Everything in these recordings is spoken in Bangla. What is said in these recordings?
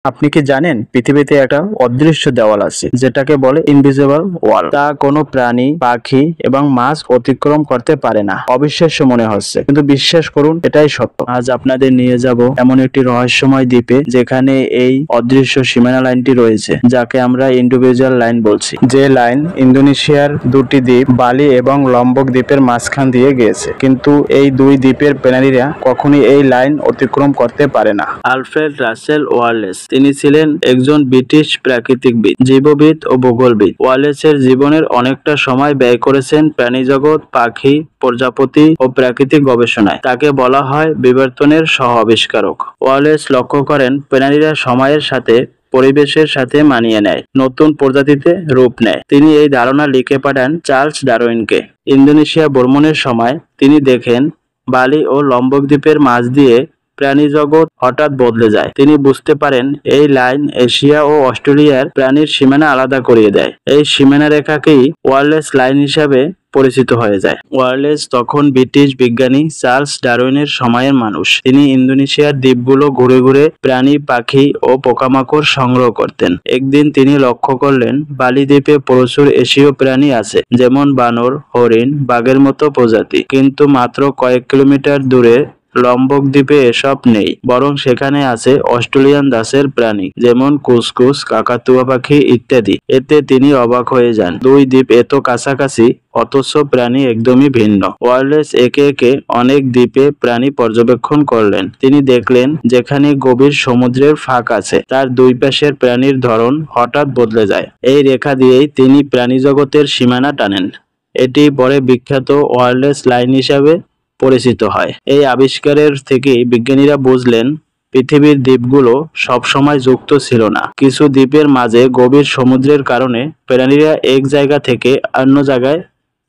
আপনি কি জানেন পৃথিবীতে একটা অদৃশ্য দেওয়াল আছে যেটাকে বলে ইনভিজিবল ওয়াল। তা কোনো প্রাণী, পাখি এবং মাছ অতিক্রম করতে পারে না। অবিশ্বাস্য মনে হচ্ছে, কিন্তু বিশ্বাস করুন, এটাই সত্য। আজ আপনাদের নিয়ে যাব এমন একটি রহস্যময় দ্বীপে যেখানে এই অদৃশ্য সীমানা লাইনটি রয়েছে, যাকে আমরা ইন্ডিভিজুয়াল লাইন বলছি। যে লাইন ইন্দোনেশিয়ার দুটি দ্বীপ বালি এবং লম্বক দ্বীপের মাঝখান দিয়ে গিয়েছে, কিন্তু এই দুই দ্বীপের প্রাণীরা কখনোই এই লাইন অতিক্রম করতে পারে না। আলফ্রেড রাসেল ওয়ালেস, তিনি ছিলেন একজন ব্রিটিশ প্রাকৃতিকবিদ, জীববিদ ও ভূগোলবিদ। ওয়ালেসের জীবনের অনেকটা সময় ব্যয় করেছেন প্রাণীজগৎ, পাখি, প্রজাপতি ও প্রাকৃতিক গবেষণায়। তাকে বলা হয় বিবর্তনের সহ আবিষ্কারক। ওয়ালেস লক্ষ্য করেন প্রাণীরা সময়ের সাথে পরিবেশের সাথে মানিয়ে নেয়, নতুন প্রজাতিতে রূপ নেয়। তিনি এই ধারণা লিখে পাঠান চার্লস ডারউইনকে। ইন্দোনেশিয়া ভ্রমণের সময় তিনি দেখেন বালি ও লম্বক দ্বীপের মাঝ দিয়ে প্রাণীজগৎ হঠাৎ বদলে যায়। তিনি বুঝতে পারেন এই লাইন এশিয়া ও অস্ট্রেলিয়ার প্রাণীর সীমানা আলাদা করিয়ে দেয়। এই সীমানা রেখাকেই ওয়ালেস লাইন হিসাবে পরিচিত হয়ে যায়। ওয়ালেস তখন ব্রিটিশ বিজ্ঞানী চার্লস ডারউইনের সময়ের মানুষ। তিনি ইন্দোনেশিয়ার দ্বীপগুলো ঘুরে ঘুরে প্রাণী, পাখি ও পোকামাকড় সংগ্রহ করতেন। একদিন তিনি লক্ষ্য করলেন বালি দ্বীপে প্রচুর এশীয় প্রাণী আছে, যেমন বানর, হরিণ, বাঘের মতো প্রজাতি, কিন্তু মাত্র কয়েক কিলোমিটার দূরে লম্বক দ্বীপে এসব নেই, বরং সেখানে আছে অস্ট্রেলিয়ান দাসের প্রাণী, যেমন কুসকুস, কাকাতুয়া পাখি ইত্যাদি। এতে তিনি অবাক হয়ে যান। দুই দ্বীপ এত কাছাকাছি, অথচ প্রাণী একদমই ভিন্ন। ওয়ালেস একে একে অনেক দ্বীপে প্রাণী পর্যবেক্ষণ করলেন। তিনি দেখলেন যেখানে গভীর সমুদ্রের ফাঁক আছে, তার দুই পাশের প্রাণীর ধরন হঠাৎ বদলে যায়। এই রেখা দিয়েই তিনি প্রাণীজগতের সীমানা টানেন। এটি পরে বিখ্যাত ওয়ালেস লাইন হিসাবে পরিচিত হয়। এই আবিষ্কারের থেকেই বিজ্ঞানীরা বুঝলেন পৃথিবীর দ্বীপগুলো সবসময় যুক্ত ছিল না। কিছু দ্বীপের মাঝে গভীর সমুদ্রের কারণে প্রাণীরা এক জায়গা থেকে অন্য জায়গায়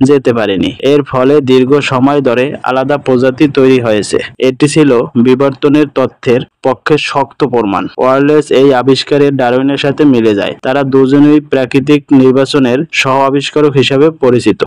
যেতে পারেনি। এর ফলে দীর্ঘ সময় ধরে আলাদা প্রজাতি তৈরি হয়েছে। এটি ছিল বিবর্তনের তত্ত্বের পক্ষে শক্ত প্রমাণ। ওয়ালেস এই আবিষ্কারের ডারউইনের সাথে মিলে যায়। তারা দুজনেই প্রাকৃতিক নির্বাচনের সহ আবিষ্কারক হিসাবে পরিচিত।